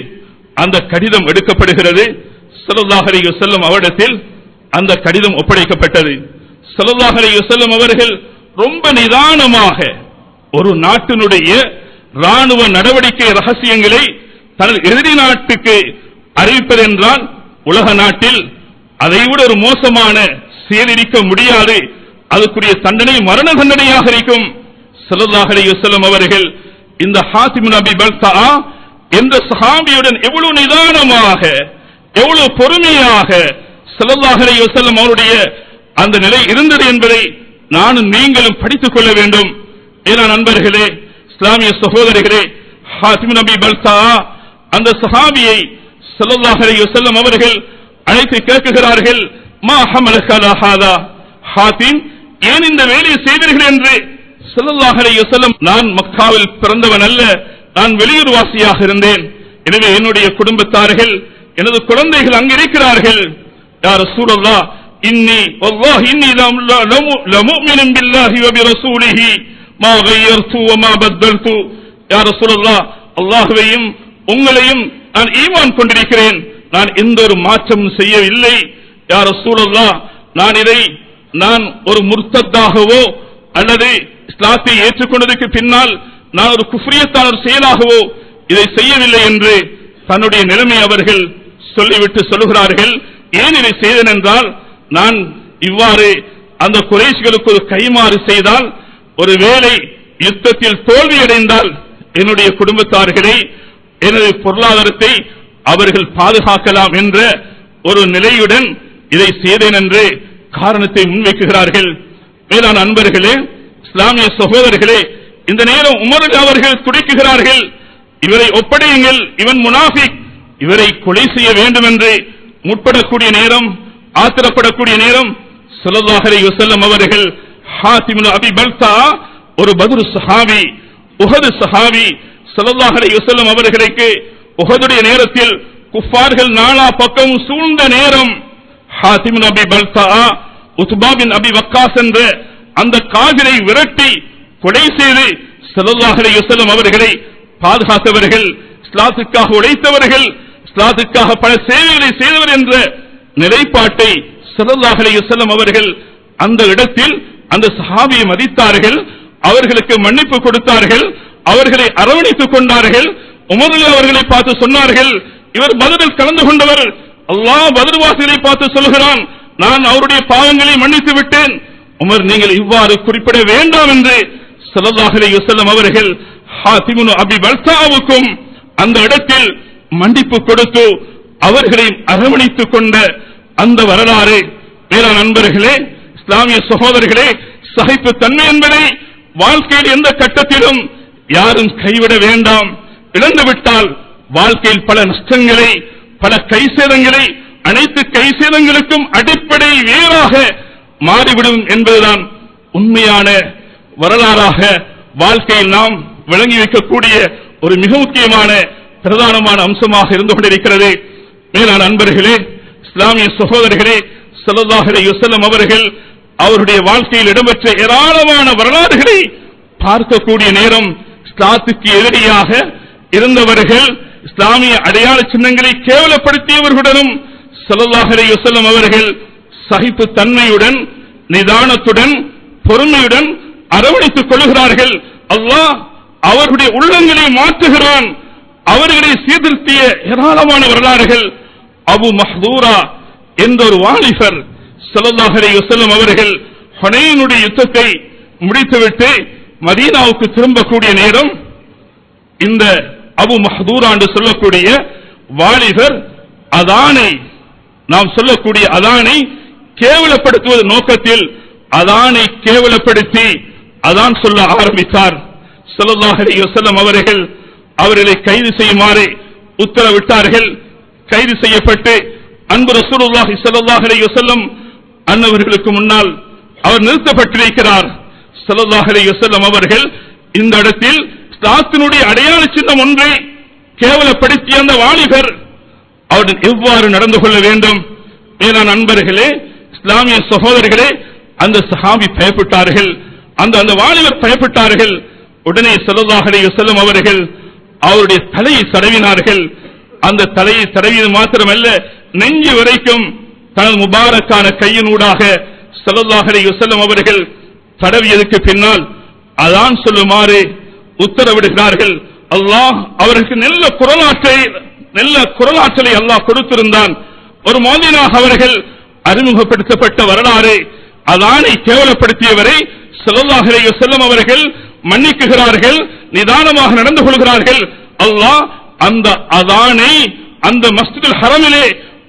அந்த கடிதம் எடுக்கப்படுகிறது. ஸல்லல்லாஹு அலைஹி வஸல்லம் அவரிடத்தில் அந்த கடிதம் ஒப்படைக்கப்பட்டது. ஸல்லல்லாஹு அலைஹி வஸல்லம் அவர்கள் ரொம்ப நிதானமாக ஒரு நாட்டினுடைய ராணுவ நடவடிக்கை ரகசியங்களை தனது எதிரி நாட்டுக்கு அறிவிப்பதென்றால் உலக நாட்டில் அதைவிட ஒரு மோசமான செயலிருக்க முடியாது, அதுக்குரிய தண்டனை மரண தண்டனையாக இருக்கும். ஸல்லல்லாஹு அலைஹி வஸல்லம் அவர்கள் இந்த ஹாத்திம் இப்னு அபி பல்தா என்ற சஹாபியுடன் எவ்வளவு நிதானமாக எவ்வளவு பொறுமையாக ஸல்லல்லாஹு அலைஹி வஸல்லம் அவருடைய அந்த நிலை இருந்தது என்பதை நானும் நீங்களும் படித்துக் கொள்ள வேண்டும். ஏன்னா நண்பர்களே, இஸ்லாமிய சகோதரர்களே, ஹாத்திம் இப்னு அபி பல்தா அந்த சஹாபியை ஸல்லல்லாஹு அலைஹி வஸல்லம் அவர்கள் அழைத்து கேட்கிறார்கள், மா ஹமலக அலா ஹாதா, ஹாத்திம் ஏன் இந்த வேலையை செய்தீர்கள் என்று. ஸல்லல்லாஹு அலைஹி வஸல்லம், நான் மக்காவில் பிறந்தவன் அல்ல, நான் வெளியூர் வாசியாக இருந்தேன், எனவே என்னுடைய குடும்பத்தார்கள் எனது குழந்தைகள் அங்கு இருக்கிறார்கள். யா ரசூலல்லாஹ், இன்னி வல்லாஹி இன்னி லமுமினுன் பில்லாஹி வ பிரசூலிஹி மா கய்யர்து வ மா பத்தல்து. யா ரசூலல்லாஹ், அல்லாஹ்வையும் உங்களையும் நான் ஈமான் கொண்டிருக்கிறேன், நான் எந்த ஒரு மாற்றமும் செய்யவில்லை. யா ரசூலல்லாஹ், நான் ஒரு முர்த்தத்தாகவோ அல்லது இஸ்லாத்தை ஏற்றுக்கொண்டதற்கு பின்னால் நான் ஒரு குஃப்ரியத்தான செயலாகவோ இதை செய்யவில்லை என்று தன்னுடைய நிலைமை அவர்கள் சொல்லிவிட்டு சொல்லுகிறார்கள். ஏன் இதை செய்தேன் என்றால், நான் இவ்வாறு அந்த குறைஷிகளுக்கு ஒரு கைமாறு செய்தால், ஒருவேளை யுத்தத்தில் தோல்வியடைந்தால் என்னுடைய குடும்பத்தார்களை எனது பொருளாதாரத்தை அவர்கள் பாதுகாக்கலாம் என்ற ஒரு நிலையுடன் இதை செய்தேன் என்று காரணத்தை முன்வைக்கிறார்கள். மேலான அன்பர்களே, இஸ்லாமிய சகோதரர்களே, இந்த நேரம் உமர் அவர்கள் துடிக்குகிறார்கள், இவரை ஒப்படையுங்கள், இவன் முனாஃபிக், இவரை கொலை செய்ய வேண்டும் என்று முற்படக்கூடிய நேரம், ஆத்திரப்படக்கூடிய நேரம் ஸல்லல்லாஹு அலைஹி வஸல்லம் அவர்கள் ஹாத்திம் இப்னு அபி பல்தா ஒரு பத்ர் சஹாபி, உஹது சஹாபி, ஸல்லல்லாஹு அலைஹி வஸல்லம் அவர்களுக்கு உஹதுடைய நேரத்தில் குஃபார்கள் நாலா பக்கம் சூழ்ந்த நேரம் ஹாத்திம் இப்னு அபி பல்தா உத்பா பின் அபி வக்காஸ் என்ற அந்த காபிரை விரட்டி கொலை செய்து ஸல்லல்லாஹு அலைஹி வஸல்லம் அவர்களை பாதுகாத்தவர்கள், இஸ்லாத்துக்காக உழைத்தவர்கள், இஸ்லாத்துக்காக பல சேவைகளை செய்தவர் என்ற நிலைப்பாட்டை ஸல்லல்லாஹு அலைஹி வஸல்லம் அவர்கள் அந்த இடத்தில் அந்த சஹாபியை மதித்தார்கள், அவர்களுக்கு மன்னிப்பு கொடுத்தார்கள், அவர்களை அரவணைத்துக் கொண்டார்கள். உமர் அவர்களை பார்த்து சொன்னார்கள், இவர் பத்ரில் கலந்து கொண்டவர், அல்லாஹ் பத்ர்வாசிகளை பார்த்து சொல்கிறான், நான் அவருடைய பாவங்களை மன்னித்து விட்டேன். உமர், நீங்கள் இவ்வாறு குறிப்பிட வேண்டாம் என்று ஸல்லல்லாஹு அலைஹி வஸல்லம் அவர்கள் ஹாத்திம் இப்னு அபி பல்தாவுக்கும் அந்த இடத்தில் மன்னிப்பு கொடுத்து அவர்களை அரவணைத்துக் கொண்ட அந்த வரலாறு. வேளாண் நண்பர்களே, இஸ்லாமிய சகோதரர்களே, சகிப்பு தன்மை என்பதை வாழ்க்கையில் எந்த கட்டத்திலும் யாரும் கைவிட வேண்டாம். இழந்துவிட்டால் வாழ்க்கையில் பல நஷ்டங்களை, பல கைசேதங்களை, அனைத்து கைசேதங்களுக்கும் அடிப்படை வேறாக மாறிவிடும் என்பதுதான் உண்மையான வரலாறாக வாழ்க்கையில் நாம் விளங்கி வைக்கக்கூடிய ஒரு மிக முக்கியமான பிரதானமான அம்சமாக இருந்து கொண்டிருக்கிறது. மேலான அன்பர்களே, இஸ்லாமிய சகோதரர்களே, ஸல்லல்லாஹு அலைஹி வஸல்லம் அவர்கள் அவருடைய வாழ்க்கையில் இடம்பெற்ற ஏராளமான வரலாறுகளை பார்க்கக்கூடிய நேரம், இஸ்லாத்துக்கு எதிரியாக இருந்தவர்கள், இஸ்லாமிய அடையாள சின்னங்களை கேவலப்படுத்தியவர்களுடனும் ஸல்லல்லாஹு அலைஹி வஸல்லம் அவர்கள் சகிப்பு தன்மையுடன், நிதானத்துடன், பொறுமையுடன் அரவணைத்துக் கொள்கிறார்கள். அல்லாஹ் அவர்களுடைய உள்ளங்களை மாற்றுகிறான். அவர்களை சீர்திருத்திய ஏராளமான வரலாறுகள். அபு மஹ்தூரா என்ற ஒரு வாலிபர் ஸல்லல்லாஹு அலைஹி வஸல்லம் அவர்கள் ஹுனைனுடைய யுத்தத்தை முடித்துவிட்டு மதீனாவுக்கு திரும்பக்கூடிய நேரம், இந்த அபு மஹ்தூரா என்று சொல்லக்கூடிய வாலிபர் அதானை, நாம் சொல்லக்கூடிய அதானை கேவலப்படுத்துவது நோக்கத்தில் அதானை கேவலப்படுத்தி அதான் சொல்ல ஆரம்பித்தார். ஸல்லல்லாஹு அலைஹி வஸல்லம் அவர்கள் அவர்களை கைது செய்யுமாறு உத்தரவிட்டார்கள். கைது செய்யப்பட்டு அன்பு ரசூலுல்லாஹி ஸல்லல்லாஹு அலைஹி வஸல்லம் அன்னவர்களுக்கு முன்னால் அவர் நிறுத்தப்பட்டிருக்கிறார். ஸல்லல்லாஹு அலைஹி வஸல்லம் அவர்கள் இந்த இடத்தில் இஸ்லாத்தினுடைய அடையாள சின்னம் ஒன்றை கேவலப்படுத்திய அந்த வாலிபர் அவருடன் எவ்வாறு நடந்து கொள்ள வேண்டும்? மேலான நண்பர்களே, இஸ்லாமிய சகோதரர்களே, அந்த சஹாபி பயப்பட்டார்கள், அந்த வாலிபர் பயப்பட்டார்கள். உடனே ஸல்லல்லாஹு அலைஹி வஸல்லம் அவர்கள் அவருடைய தலையை தடவினார்கள். அந்த தலையை தடவியது மாத்திரமல்ல, நெஞ்சு வரைக்கும் தனது முபாரக்கான கையினூடாக ஸல்லல்லாஹு அலைஹி வஸல்லம் அவர்கள் தடவியதுக்கு பின்னால் அதான் சொல்லுமாறு உத்தரவிடுகிறார்கள். அல்லாஹ் அவருக்கு நல்ல குரலாற்றலை அல்லாஹ் கொடுத்திருந்தான். ஒரு மோதினாக அவர்கள் அறிமுகப்படுத்தப்பட்ட வரலாறு. அதானை கேவலப்படுத்தியவரை ஸல்லல்லாஹு அலைஹி வஸல்லம் அவர்கள் மன்னிக்குகிறார்கள், நிதானமாக நடந்து கொள்கிறார்கள். அல்லாஹ் அந்த அதானை அந்த மஸ்ஜிதுல் ஹரமிலே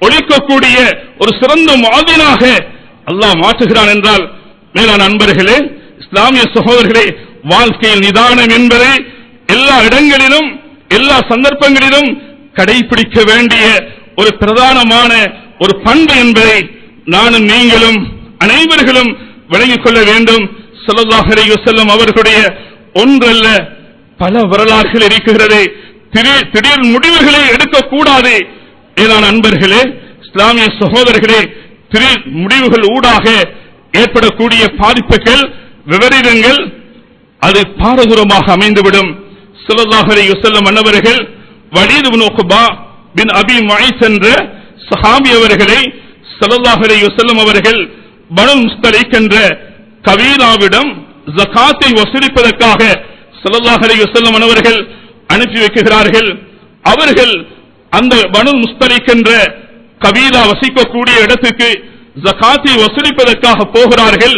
ஒலிக்கக்கூடிய ஒரு சிறந்த முஅத்தினாக அல்லாஹ் மாற்றுகிறான் என்றால், மேலான அன்பர்களே, இஸ்லாமிய சகோதரர்களே, வாழ்க்கையில் நிதானம் என்பதை எல்லா இடங்களிலும் எல்லா சந்தர்ப்பங்களிலும் கடைபிடிக்க வேண்டிய ஒரு பிரதானமான ஒரு பண்பு என்பதை நானும் நீங்களும் அனைவர்களும் விளங்கிக் கொள்ள வேண்டும். ஸல்லல்லாஹு அலைஹி வஸல்லம் அவர்களுடைய ஒன்றல்ல பல வரலாறுகள் இருக்கிறது. திடீர் முடிவுகளை எடுக்கக்கூடாது. மேலான அன்பர்களே, இஸ்லாமிய சகோதரர்களே, திடீர் முடிவுகள் ஊடாக ஏற்படக்கூடிய பாதிப்புகள், விபரீதங்கள் அது பாரதூரமாக அமைந்துவிடும். ஸல்லல்லாஹு அலைஹி வஸல்லம் அன்னவர்கள் வலீத் இப்னு உக்பா பின் அபி முஐத் என்ற சஹாபி அவர்களை ஸல்லல்லாஹு அலைஹி வஸல்லம் அவர்கள் பனு முஸ்தலிக் என்ற கபீலாவிடம் ஜகாத்தை வசூலிப்பதற்காக ஸல்லல்லாஹு அலைஹி வஸல்லம் அவர்கள் அனுப்பி வைக்கிறார்கள். அவர்கள் அந்த பனு முஸ்தலிக் என்ற கபீலா வசிக்கக்கூடிய இடத்துக்கு ஜகாத்தை வசூலிப்பதற்காக போகிறார்கள்.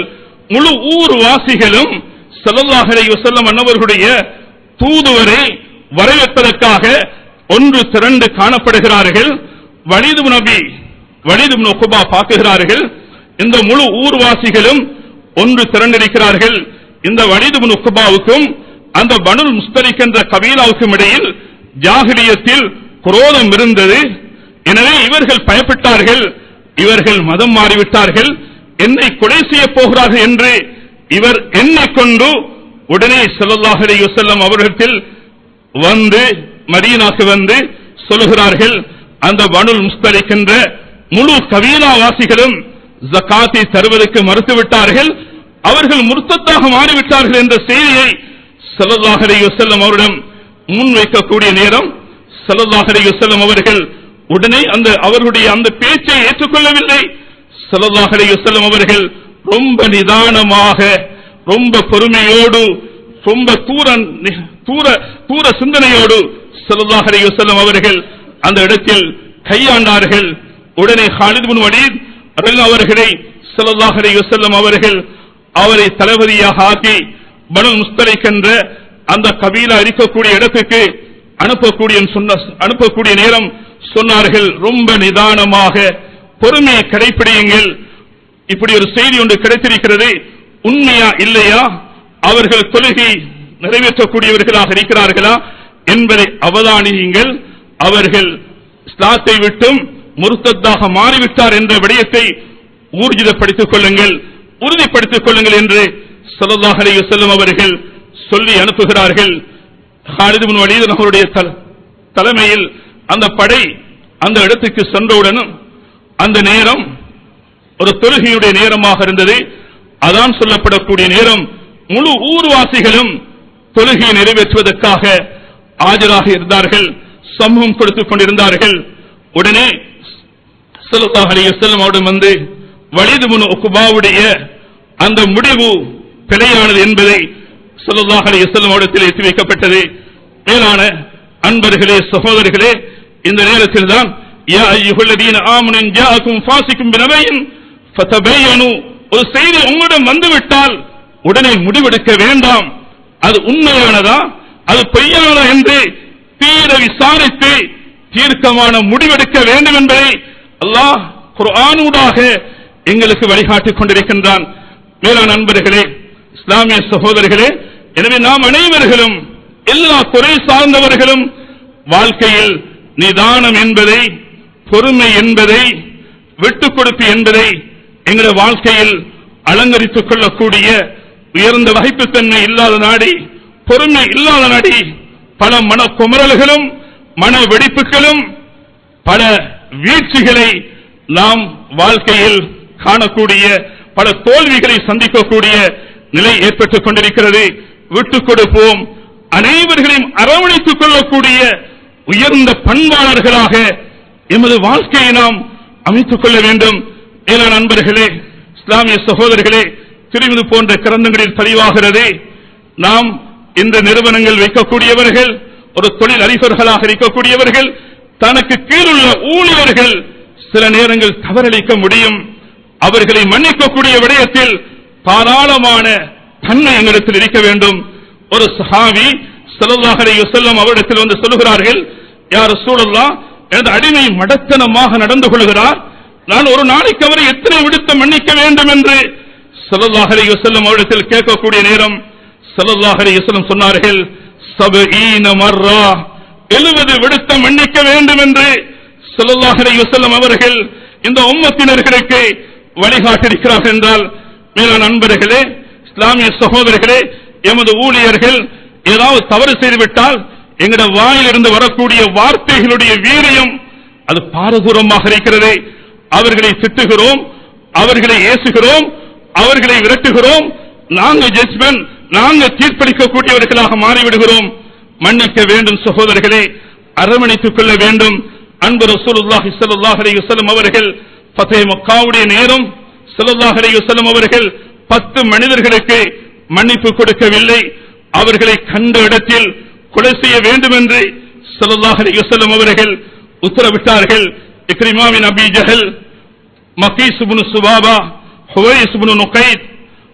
முழு ஊர் வாசிகளும் ஸல்லல்லாஹு அலைஹி வஸல்லம் அன்னவர்களுடைய தூதுவரை வரவேற்பதற்காக ஒன்று திரண்டு காணப்படுகிறார்கள். வலீத் இப்னு உக்பா பார்க்கிறார்கள். இந்த முழு ஊர்வாசிகளும் ஒன்று திரண்டிருக்கிறார்கள். இந்த வலீத் இப்னு உக்பாவுக்கும் அந்த பனு முஸ்தலிக் என்ற கபீலாவுக்கும் இடையில் ஜாஹிலியத்தில் குரோதம் இருந்தது. எனவே இவர்கள் பயப்பட்டார்கள், இவர்கள் மதம் மாறிவிட்டார்கள், என்னை கொலை செய்ய போகிறார்கள் என்று இவர் எண்ணிக்கொண்டு உடனே ஸல்லல்லாஹு அலைஹி வஸல்லம் அவர்களிடத்தில் வந்து மதீனாவுக்கு வந்து சொல்லுகிறார்கள், அந்த பனுல் முஸ்தலிக் என்ற முழு கபீலாவாசிகளும் ஜகாத்தை தருவதற்கு மறுத்துவிட்டார்கள், அவர்கள் முர்த்தத்தாக மாறிவிட்டார்கள் என்ற செய்தியை ஸல்லல்லாஹு அலைஹி வஸல்லம் அவரிடம் முன்வைக்கக்கூடிய நேரம் ஸல்லல்லாஹு அலைஹி வஸல்லம் அவர்கள் உடனே அவர்களுடைய அந்த பேச்சை ஏற்றுக்கொள்ளவில்லை. ஸல்லல்லாஹு அலைஹி வஸல்லம் அவர்கள் ரொம்ப நிதானமாக, ரொம்ப பொறுமையோடு, ரொம்ப தூர சிந்தனையோடு ஸல்லல்லாஹு அலைஹி வஸல்லம் அவர்கள் அந்த இடத்தில் கையாண்டார்கள். உடனே காலித் இப்னு வலீத் ரலியல்லாஹு அவர்களை ஸல்லல்லாஹு அலைஹி வஸல்லம் அவர்கள் அவரை தளபதியாக ஆக்கி பனுல் முஸ்தலிக் என்ற அந்த கபீலா இருக்கக்கூடிய இடத்துக்கு அனுப்பக்கூடிய நேரம் சொன்னார்கள், ரொம்ப நிதானமாக பொறுமையை கடைபிடியுங்கள். இப்படி ஒரு செய்தி ஒன்று கிடைத்திருக்கிறது, உண்மையா இல்லையா, அவர்கள் தொழுகை நிறைவேற்றக்கூடியவர்களாக இருக்கிறார்களா என்பதை அவதானியுங்கள். அவர்கள் இஸ்லாத்தை விட்டும் முர்த்தத்தாக மாறிவிட்டார் என்ற விடயத்தை ஊர்ஜிதப்படுத்திக் கொள்ளுங்கள், உறுதிப்படுத்திக் கொள்ளுங்கள் என்று ஸல்லல்லாஹு அலைஹி வஸல்லம் அவர்கள் சொல்லி அனுப்புகிறார்கள். காலித் இப்னு வலீத் அவருடைய தலைமையில் அந்த படை அந்த இடத்துக்கு சென்றவுடனும் அந்த நேரம் ஒரு தொழுகையுடைய நேரமாக இருந்தது. அதான் சொல்லப்படக்கூடிய நேரம். முழு ஊர்வாசிகளும் தொழுகையை நிறைவேற்றுவதற்காக ஆஜராக இருந்தார்கள், சமூகம் கொடுத்துக் கொண்டிருந்தார்கள். உடனே ஸல்லல்லாஹு அலைஹி வஸல்லம் அவரிடம் வந்து வலீத் இப்னு உக்பாவுடைய அந்த முடிவு பிழையானது என்பதை ஸல்லல்லாஹு அலைஹி வஸல்லம் அவரிடத்தில் எத்தி வைக்கப்பட்டது. மேலான அன்பர்களே, சகோதரர்களே, இந்த நேரத்தில் தான் யா அய்யுஹல்லதீன ஆமனு இன் ஜாஅக்கும் ஃபாஸிகும் பினபையின் ஃபதபையனு, ஒரு செய்தி உங்களிடம் வந்துவிட்டால் உடனே முடிவெடுக்க வேண்டாம், அது உண்மையானதா அது பொய்யானதா என்று தீர விசாரித்து தீர்க்கமான முடிவெடுக்க வேண்டும் என்பதை அல்லாஹ் குர்ஆனூடாக எங்களுக்கு வழிகாட்டிக் கொண்டிருக்கின்றான். மேலான நண்பர்களே, இஸ்லாமிய சகோதரர்களே, எனவே நாம் அனைவர்களும், எல்லா துறை சார்ந்தவர்களும் வாழ்க்கையில் நிதானம் என்பதை, பொறுமை என்பதை, விட்டுக் கொடுப்பு என்பதை எங்களுடைய வாழ்க்கையில் அலங்கரித்துக் கொள்ளக்கூடிய உயர்ந்த வகைப்புத்தன்மை இல்லாத நாடி, பொறுமை இல்லாத நாடி, பல மன குமரல்களும் மன வெடிப்புகளும் பல வீழ்ச்சிகளை நாம் வாழ்க்கையில் காணக்கூடிய, பல தோல்விகளை சந்திக்கக்கூடிய நிலை ஏற்பட்டுக் கொண்டிருக்கிறது. விட்டுக் கொடுப்போம், அனைவர்களையும் அரவணைத்துக் கொள்ளக்கூடிய உயர்ந்த பண்பாளர்களாக எமது வாழ்க்கையை நாம் அமைத்துக் கொள்ள வேண்டும். ஏன்னா நண்பர்களே, இஸ்லாமிய சகோதரர்களே, திருமதி போன்ற கிரந்தங்களில் பதிவாகிறது, நாம் இந்த நிறுவனங்கள் வைக்கக்கூடியவர்கள், ஒரு தொழில் அதிபர்களாக இருக்கக்கூடியவர்கள், தனக்கு கீழுள்ள ஊழியர்கள் சில நேரங்கள் தவறளிக்க முடியும், அவர்களை மன்னிக்கக்கூடிய விடயத்தில் தாராளமான தன்மை எங்களிடத்தில் இருக்க வேண்டும். ஒரு சஹாபி ஸல்லல்லாஹு அலைஹி வஸல்லம் அவரிடத்தில் வந்து சொல்லுகிறார்கள், யா ரசூலல்லாஹ், எனது அடிமை மடத்தனமாக நடந்து கொள்கிறார், நான் ஒரு நாளைக்கு அவரை எத்தனை விடுத்த மன்னிக்க வேண்டும் என்று ஸல்லல்லாஹு அலைஹி வஸல்லம் அவரிடத்தில் கேட்கக்கூடிய நேரம் ஸல்லல்லாஹு அலைஹி வஸல்லம் சொன்னார்கள், 70 மர்ரா, 70 விடுத்த மன்னிக்க வேண்டும் என்று ஸல்லல்லாஹு அலைஹி வஸல்லம் அவர்கள் இந்த உம்மத்தினர்களுக்கு வழிகாட்டியிருக்கிறார்கள் என்றால், மேலான நண்பர்களே, இஸ்லாமிய சகோதரர்களே, எமது ஊழியர்கள் ஏதாவது தவறு செய்துவிட்டால் எங்களுடைய வாயிலிருந்து வரக்கூடிய வார்த்தைகளுடைய வீரியம் அது பாரதூரமாக இருக்கிறது. அவர்களை திட்டுகிறோம், அவர்களை ஏசுகிறோம், அவர்களை விரட்டுகிறோம், நாங்கள் ஜட்ஜ்மென்ட், நாங்கள் தீர்ப்பளிக்கக்கூடியவர்களாக மாறிவிடுகிறோம். மன்னிக்க வேண்டும் சகோதரர்களே, அரவணைத்துக் கொள்ள வேண்டும். அன்பு ரசூலுல்லாஹி ஸல்லல்லாஹு அலைஹி வஸல்லம் அவர்கள் ஃபத்ஹ் மக்காவுடைய நேரம் ஸல்லல்லாஹு அலைஹி வஸல்லம் அவர்கள் 10 மனிதர்களுக்கு மன்னிப்பு கொடுக்கவில்லை, அவர்களை கண்ட இடத்தில் கொலை செய்ய வேண்டும் என்று ஸல்லல்லாஹு அலைஹி வஸல்லம் அவர்கள் உத்தரவிட்டார்கள். இக்ரிமா பின் அபி ஜஹல், மகீஸ் இப்னு சுபாபா, ஹுவைஸ் இப்னு நுகைத்,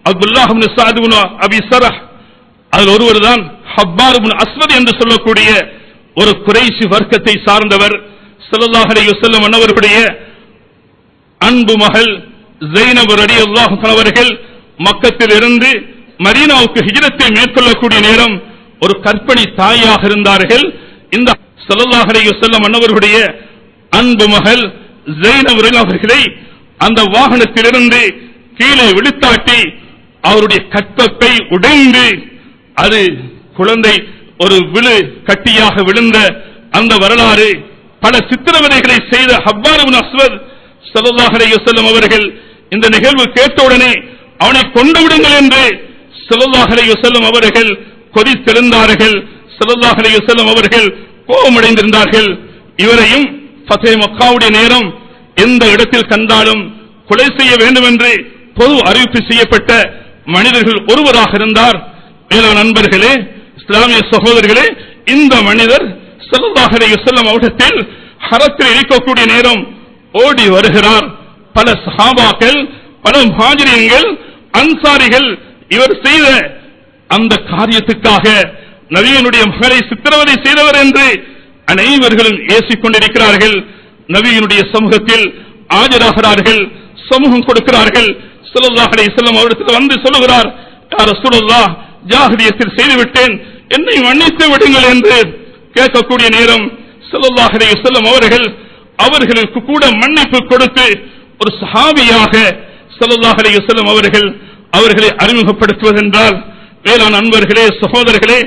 அப்துல்லாஹ் இப்னு ஸஅத் இப்னு அபி ஸரஹ், அதில் ஒருவர் தான் ஹப்பார் இப்னு அஸ்வத் என்று சொல்லக்கூடிய ஒரு குறைஷி வர்க்கத்தை சார்ந்தவர். ஸல்லல்லாஹு அலைஹி வஸல்லம் அவர்களுடைய அன்பு மகள் ஸைனப் ரலியல்லாஹு அன்ஹா அவர்கள் மக்கத்தில் இருந்து மதீனாவுக்கு ஹிஜ்ரத்தை மேற்கொள்ளக்கூடிய நேரம் ஒரு கர்ப்பிணி தாயாக இருந்தார்கள். இந்த ஸல்லல்லாஹு அலைஹி வஸல்லம் அவர்களுடைய அன்பு மகள் ஸைனப் ரலியல்லாஹு அவர்களை அந்த வாகனத்திலிருந்து கீழே விழுத்தாட்டி அவருடைய கற்பப்பை உடைந்து அது குழந்தை ஒரு விழு கட்டியாக விழுந்த அந்த வரலாறு, பல சித்திரவதைகளை செய்த ஹப்பார் இப்னு அஸ்வத் ஸல்லல்லாஹு அலைஹி வஸல்லம் அவர்கள் இந்த நிகழ்வு கேட்டவுடனே அவனை கொண்டு விடுங்கள் என்று ஸல்லல்லாஹு அலைஹி வஸல்லம் அவர்கள் கொதித்தெழுந்தார்கள். ஸல்லல்லாஹு அலைஹி வஸல்லம் அவர்கள் கோபமடைந்திருந்தார்கள். இவரையும் ஃபத்ஹ் மக்காவுடைய நேரம் எந்த இடத்தில் கண்டாலும் கொலை செய்ய வேண்டும் என்று பொது அறிவிப்பு செய்யப்பட்ட மனிதர்கள் ஒருவராக இருந்தார். மேலான நண்பர்களே, இஸ்லாமிய சகோதரர்களே, இந்த மனிதர் ஸல்லல்லாஹு அலைஹி வஸல்லம் அவர்கள் ஹரத்தில் இருக்கக்கூடிய நேரம் ஓடி வருகிறார். பல சஹாபாக்கள், பல முஹாஜிரீன்கள், அன்சாரிகள் இவர் செய்த அந்த காரியத்துக்காக நபியினுடைய மகளை சித்திரவதை செய்தவர் என்று அனைவர்களும் ஏசிக் கொண்டிருக்கிறார்கள். நபியினுடைய சமூகத்தில் ஆஜராகிறார்கள், சமூகம் கொடுக்கிறார்கள். ஸல்லல்லாஹு அலைஹி வஸல்லம் அவரிடத்தில் வந்து சொல்லுகிறார், யா ரசூலல்லாஹ், ஜாஹிலியத்தில் செய்துவிட்டேன், என்னை மன்னித்து விடுங்கள் என்று கேட்கக்கூடிய நேரம் ஸல்லல்லாஹு அலைஹி வஸல்லம் அவர்களுக்கு கூட மன்னிப்பு கொடுத்து ஒரு சஹாபியாக ஸல்லல்லாஹு அலைஹி வஸல்லம் அவர்களை அறிமுகப்படுத்துவதென்றால், வேளாண் அன்பர்களே, சகோதரர்களே,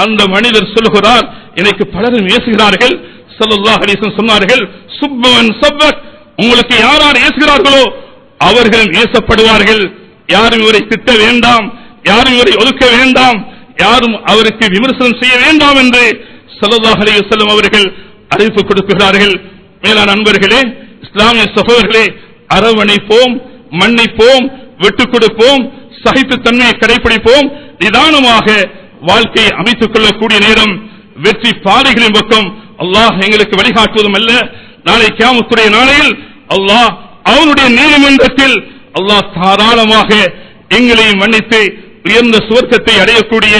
அந்த மனிதர் சொல்லுகிறார், எனக்கு பலரும் ஏசுகிறார்கள். ஸல்லல்லாஹு அலைஹி வஸல்லம் சொன்னார்கள், சுப்பவன் சப்பக், உங்களுக்கு யார் யார் ஏசுகிறார்களோ அவர்களும் ஏசப்படுவார்கள். யாரும் இவரை திட்ட வேண்டாம், யாரும் இவரை ஒதுக்க வேண்டாம், யாரும் அவருக்கு விமர்சனம் செய்ய வேண்டாம் என்று ஸல்லல்லாஹு அலைஹி வஸல்லம் அவர்கள் அறிவிப்பு கொடுக்கிறார்கள். மேலான நண்பர்களே, இஸ்லாமிய சகோதரர்களே, அரவணைப்போம், மன்னிப்போம், விட்டுக் கொடுப்போம், சகிப்புத்தன்மையை கடைபிடிப்போம். நிதானமாக வாழ்க்கையை அமைத்துக் கொள்ளக்கூடிய நேரம் வெற்றி பாதைகளின் பக்கம் அல்லாஹ் எங்களுக்கு வழிகாட்டுவதும் அல்ல, நாளை கியாமத்துடைய நாளையில் அல்லாஹ் அவனுடைய நீதிமன்றத்தில் அல்லாஹ் தாராளமாக எங்களையும் மன்னித்து உயர்ந்த சுவர்க்கத்தை அடையக்கூடிய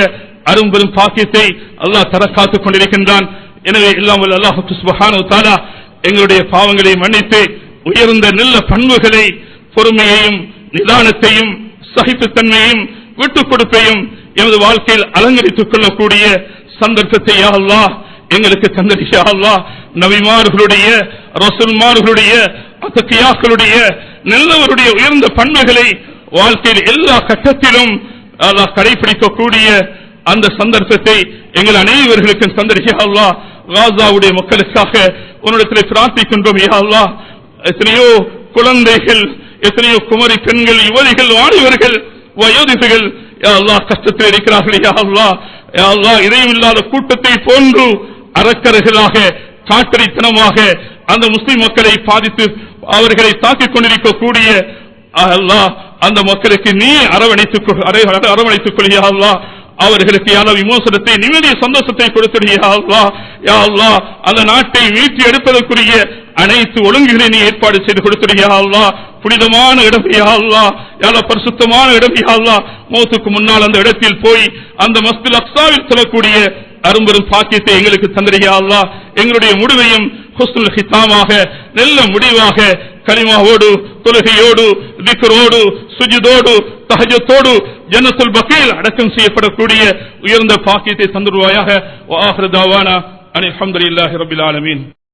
அரும்பெரும் பாக்கியத்தை அல்லாஹ் தர காத்துக் கொண்டிருக்கின்றான். எனவே எல்லாம் வல்ல அல்லாஹ் சுப்ஹானஹு வ தஆலா எங்களுடைய பாவங்களை மன்னித்து உயர்ந்த நல்ல பண்புகளை, பொறுமையையும், நிதானத்தையும், சகிப்புத்தன்மையையும், விட்டுக் கொடுப்பையும் எமது வாழ்க்கையில் அலங்கரித்துக் கொள்ளக்கூடிய சந்தர்ப்பத்தை யா அல்லாஹ் எங்களுக்கு தந்தது. யா அல்லாஹ், நபிமார்களுடைய, ரசூல்மார்களுடைய, அத்தகியாக்களுடைய, நல்லவருடைய உயர்ந்த பண்புகளை வாழ்க்கையில் எல்லா கட்டத்திலும் அல்லாஹ் கடைபிடிக்கக்கூடிய அந்த சந்தர்ப்பத்தை எங்கள் அனைவர்களுக்கும் தந்தது. யா அல்லாஹ், காசாவுடைய மக்களுக்காக உன்னிடத்தில் பிரார்த்திக்கின்றோம். யா அல்லாஹ், எத்தனையோ குழந்தைகள், எத்தனையோ குமரி பெண்கள், யுவதிகள், வாலிபர்கள், வயோதிகர்கள் யா அல்லாஹ் கஷ்டத்தில் இருக்கிறார்கள். யா அல்லாஹ், யா அல்லாஹ், இதையும் இல்லாத கூட்டத்தை போன்று அரக்கர்களாக, காட்டறித்தனமாக அந்த முஸ்லிம் மக்களை பாதித்து அவர்களை தாக்கிக் கொண்டிருக்கக்கூடிய அல்லாஹ், அந்த மக்களுக்கு நீ அரவணைத்துக் கொள். யா அல்லாஹ், அவர்களுக்கு யான விமோசனத்தை, நிம்மதிய சந்தோஷத்தை கொடுத்துடு. யா அல்லாஹ், யா அல்லாஹ், அந்த நாட்டை மீட்டி எடுப்பதற்குரிய அனைத்து ஒழுங்குகளை நீ ஏற்பாடு செய்து கொடுத்துடு. யா அல்லாஹ், புனிதமான இடம் யா அல்லாஹ், யா பரிசுத்தமான இடம் யா அல்லாஹ், மௌத்துக்கு முன்னால் அந்த இடத்தில் போய் அந்த மஸ்ஜிதுல் அக்ஸாவில் சொல்லக்கூடிய அரும்பெரும் பாக்கியத்தை எங்களுக்கு தந்திரு. யா அல்லாஹ், எங்களுடைய முடிவையும் ஹுஸ்னுல் ஹிதாமாக, நல்ல முடிவாக, கலிமாவோடு, தொழுகையோடு, திக்ரோடு, சுஜூதோடு, தஹஜ்ஜுதோடு ஜன்னத்துல் பகீல் அடக்கம் செய்யப்படக்கூடிய உயர்ந்த பாக்கியத்தை தந்துருவாயாக. வ ஆகிரு தஅவானா அனில் ஹம்துலில்லாஹி ரப்பில் ஆலமீன்.